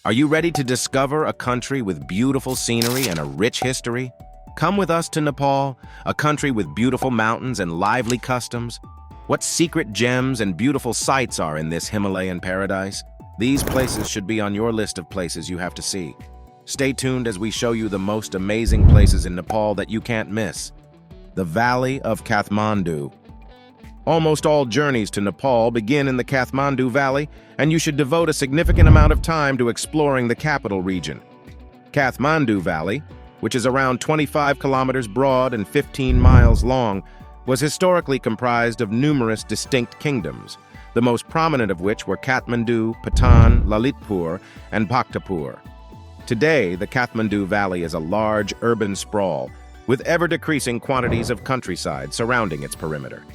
Are you ready to discover a country with beautiful scenery and a rich history? Come with us to Nepal, a country with beautiful mountains and lively customs. What secret gems and beautiful sights are in this Himalayan paradise? These places should be on your list of places you have to see. Stay tuned as we show you the most amazing places in Nepal that you can't miss. The Valley of Kathmandu. Almost all journeys to Nepal begin in the Kathmandu Valley, and you should devote a significant amount of time to exploring the capital region. Kathmandu Valley, which is around 25 kilometers broad and 15 miles long, was historically comprised of numerous distinct kingdoms, the most prominent of which were Kathmandu, Patan, Lalitpur, and Bhaktapur. Today, the Kathmandu Valley is a large urban sprawl, with ever-decreasing quantities of countryside surrounding its perimeter.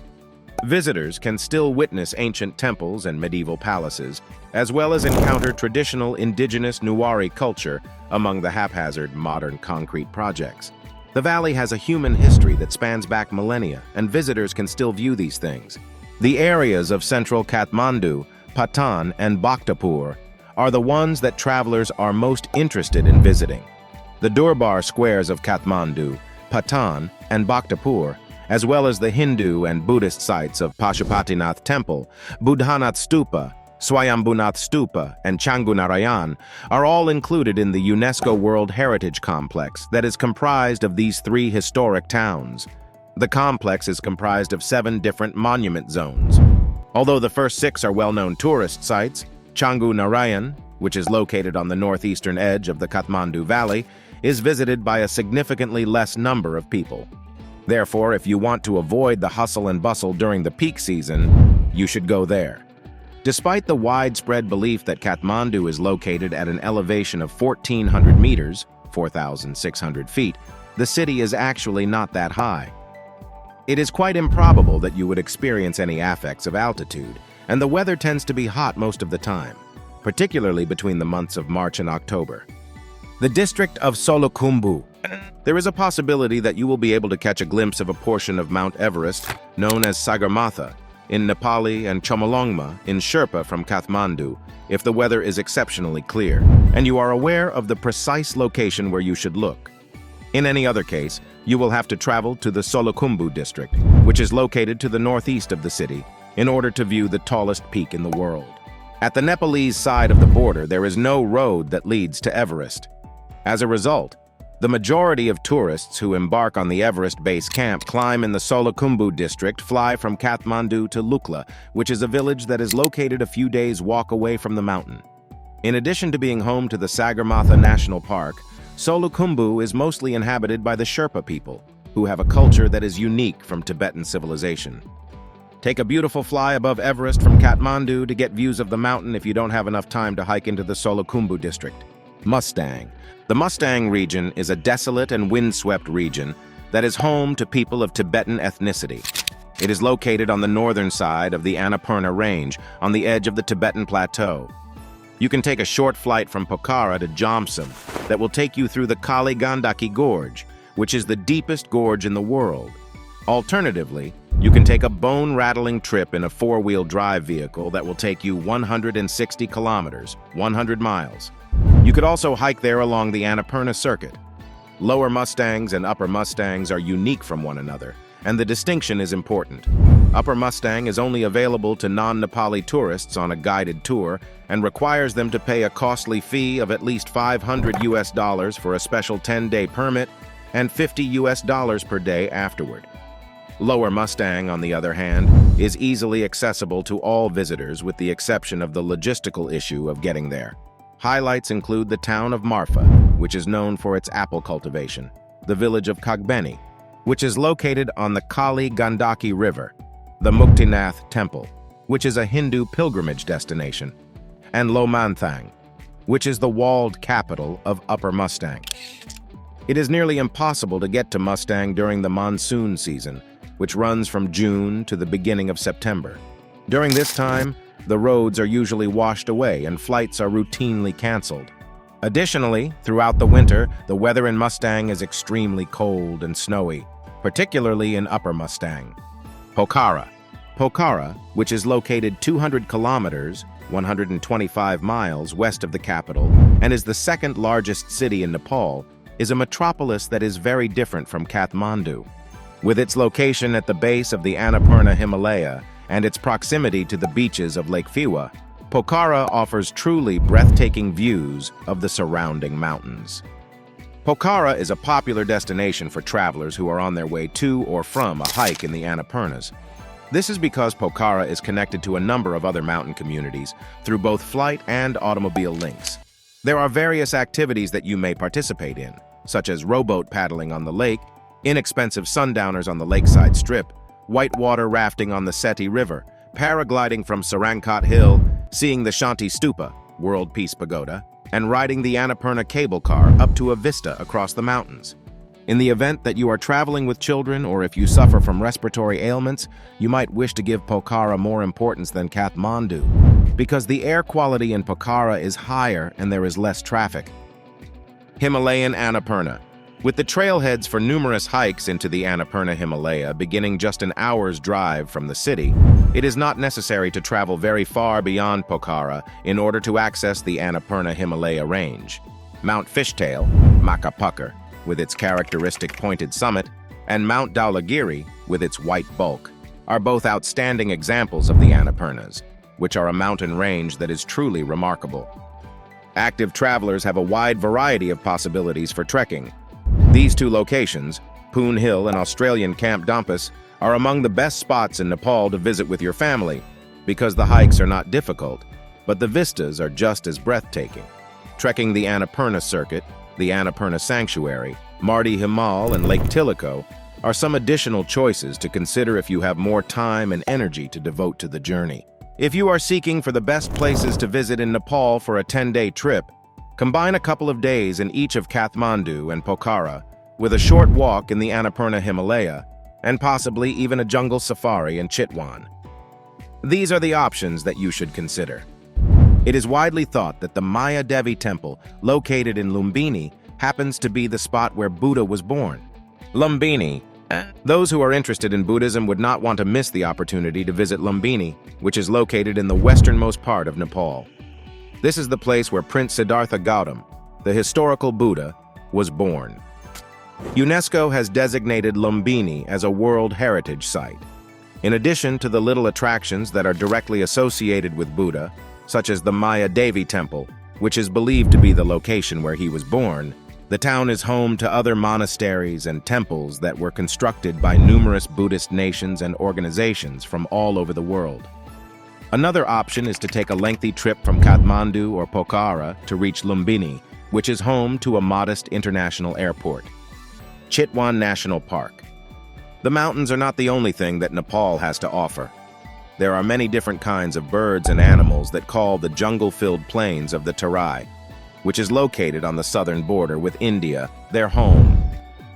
Visitors can still witness ancient temples and medieval palaces, as well as encounter traditional indigenous Newari culture among the haphazard modern concrete projects. The valley has a human history that spans back millennia, and visitors can still view these things. The areas of central Kathmandu, Patan, and Bhaktapur are the ones that travelers are most interested in visiting. The Durbar squares of Kathmandu, Patan, and Bhaktapur, as well as the Hindu and Buddhist sites of Pashupatinath Temple, Boudhanath Stupa, Swayambhunath Stupa, and Changunarayan, are all included in the UNESCO World Heritage Complex that is comprised of these three historic towns. The complex is comprised of 7 different monument zones. Although the first 6 are well-known tourist sites, Changunarayan, which is located on the northeastern edge of the Kathmandu Valley, is visited by a significantly less number of people. Therefore, if you want to avoid the hustle and bustle during the peak season, you should go there. Despite the widespread belief that Kathmandu is located at an elevation of 1,400 meters, 4,600 feet, the city is actually not that high. It is quite improbable that you would experience any affects of altitude, and the weather tends to be hot most of the time, particularly between the months of March and October. The district of Solukhumbu. There is a possibility that you will be able to catch a glimpse of a portion of Mount Everest, known as Sagarmatha, in Nepali, and Chomolungma in Sherpa from Kathmandu, if the weather is exceptionally clear, and you are aware of the precise location where you should look. In any other case, you will have to travel to the Solukhumbu District, which is located to the northeast of the city, in order to view the tallest peak in the world. At the Nepalese side of the border, there is no road that leads to Everest. As a result, the majority of tourists who embark on the Everest base camp climb in the Solukhumbu district fly from Kathmandu to Lukla, which is a village that is located a few days' walk away from the mountain. In addition to being home to the Sagarmatha National Park, Solukhumbu is mostly inhabited by the Sherpa people, who have a culture that is unique from Tibetan civilization. Take a beautiful fly above Everest from Kathmandu to get views of the mountain if you don't have enough time to hike into the Solukhumbu district. Mustang. The Mustang Region is a desolate and windswept region that is home to people of Tibetan ethnicity. It is located on the northern side of the Annapurna Range, on the edge of the Tibetan Plateau. You can take a short flight from Pokhara to Jomsom that will take you through the Kali Gandaki Gorge, which is the deepest gorge in the world. Alternatively, you can take a bone-rattling trip in a 4-wheel drive vehicle that will take you 160 kilometers, 100 miles. You could also hike there along the Annapurna Circuit. Lower Mustangs and Upper Mustangs are unique from one another, and the distinction is important. Upper Mustang is only available to non-Nepali tourists on a guided tour and requires them to pay a costly fee of at least $500 for a special 10-day permit and $50 per day afterward. Lower Mustang, on the other hand, is easily accessible to all visitors with the exception of the logistical issue of getting there. Highlights include the town of Marfa, which is known for its apple cultivation, the village of Kagbeni, which is located on the Kali Gandaki River, the Muktinath Temple, which is a Hindu pilgrimage destination, and Lomanthang, which is the walled capital of Upper Mustang. It is nearly impossible to get to Mustang during the monsoon season, which runs from June to the beginning of September. During this time, the roads are usually washed away and flights are routinely canceled. Additionally, throughout the winter, the weather in Mustang is extremely cold and snowy, particularly in Upper Mustang. Pokhara. Pokhara, which is located 200 kilometers, 125 miles west of the capital, and is the second largest city in Nepal, is a metropolis that is very different from Kathmandu. With its location at the base of the Annapurna Himalaya and its proximity to the beaches of Lake Phiwa, Pokhara offers truly breathtaking views of the surrounding mountains. Pokhara is a popular destination for travelers who are on their way to or from a hike in the Annapurnas. This is because Pokhara is connected to a number of other mountain communities through both flight and automobile links. There are various activities that you may participate in, such as rowboat paddling on the lake, inexpensive sundowners on the lakeside strip, whitewater rafting on the Seti River, paragliding from Sarangkot Hill, seeing the Shanti Stupa, World Peace Pagoda, and riding the Annapurna cable car up to a vista across the mountains. In the event that you are traveling with children or if you suffer from respiratory ailments, you might wish to give Pokhara more importance than Kathmandu, because the air quality in Pokhara is higher and there is less traffic. Himalayan Annapurna. With the trailheads for numerous hikes into the Annapurna Himalaya beginning just an hour's drive from the city, it is not necessary to travel very far beyond Pokhara in order to access the Annapurna Himalaya range. Mount Fishtail, Makapukar, with its characteristic pointed summit, and Mount Dhaulagiri, with its white bulk, are both outstanding examples of the Annapurnas, which are a mountain range that is truly remarkable. Active travelers have a wide variety of possibilities for trekking. These two locations, Poon Hill and Australian Camp Dampus, are among the best spots in Nepal to visit with your family, because the hikes are not difficult, but the vistas are just as breathtaking. Trekking the Annapurna Circuit, the Annapurna Sanctuary, Mardi Himal, and Lake Tilico are some additional choices to consider if you have more time and energy to devote to the journey. If you are seeking for the best places to visit in Nepal for a 10-day trip, combine a couple of days in each of Kathmandu and Pokhara with a short walk in the Annapurna Himalaya and possibly even a jungle safari in Chitwan. These are the options that you should consider. It is widely thought that the Maya Devi temple, located in Lumbini, happens to be the spot where Buddha was born. Lumbini. Those who are interested in Buddhism would not want to miss the opportunity to visit Lumbini, which is located in the westernmost part of Nepal. This is the place where Prince Siddhartha Gautama, the historical Buddha, was born. UNESCO has designated Lumbini as a World Heritage Site. In addition to the little attractions that are directly associated with Buddha, such as the Maya Devi Temple, which is believed to be the location where he was born, the town is home to other monasteries and temples that were constructed by numerous Buddhist nations and organizations from all over the world. Another option is to take a lengthy trip from Kathmandu or Pokhara to reach Lumbini, which is home to a modest international airport. Chitwan National Park. The mountains are not the only thing that Nepal has to offer. There are many different kinds of birds and animals that call the jungle-filled plains of the Terai, which is located on the southern border with India, their home.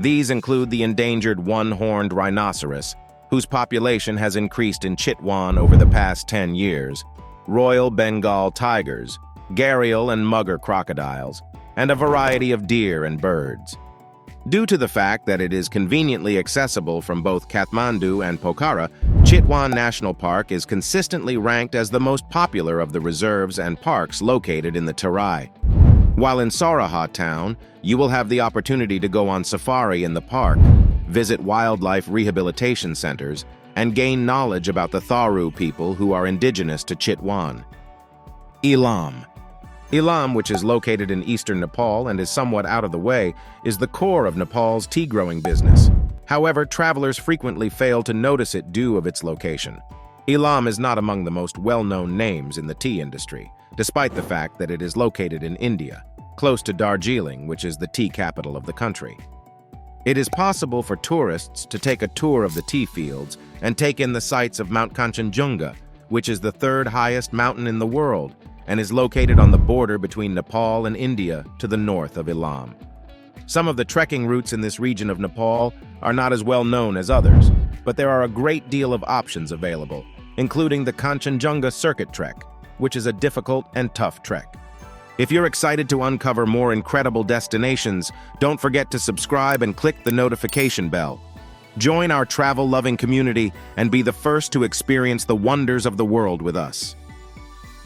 These include the endangered one-horned rhinoceros, whose population has increased in Chitwan over the past 10 years, Royal Bengal tigers, gharial and mugger crocodiles, and a variety of deer and birds. Due to the fact that it is conveniently accessible from both Kathmandu and Pokhara, Chitwan National Park is consistently ranked as the most popular of the reserves and parks located in the Terai. While in Sarahat town, you will have the opportunity to go on safari in the park, visit wildlife rehabilitation centers, and gain knowledge about the Tharu people who are indigenous to Chitwan. Ilam. Ilam, which is located in eastern Nepal and is somewhat out of the way, is the core of Nepal's tea-growing business. However, travelers frequently fail to notice it due to its location. Ilam is not among the most well-known names in the tea industry, despite the fact that it is located in India, close to Darjeeling, which is the tea capital of the country. It is possible for tourists to take a tour of the tea fields and take in the sights of Mount Kanchenjunga, which is the third highest mountain in the world and is located on the border between Nepal and India to the north of Ilam. Some of the trekking routes in this region of Nepal are not as well known as others, but there are a great deal of options available, including the Kanchenjunga Circuit Trek, which is a difficult and tough trek. If you're excited to uncover more incredible destinations, don't forget to subscribe and click the notification bell. Join our travel-loving community and be the first to experience the wonders of the world with us.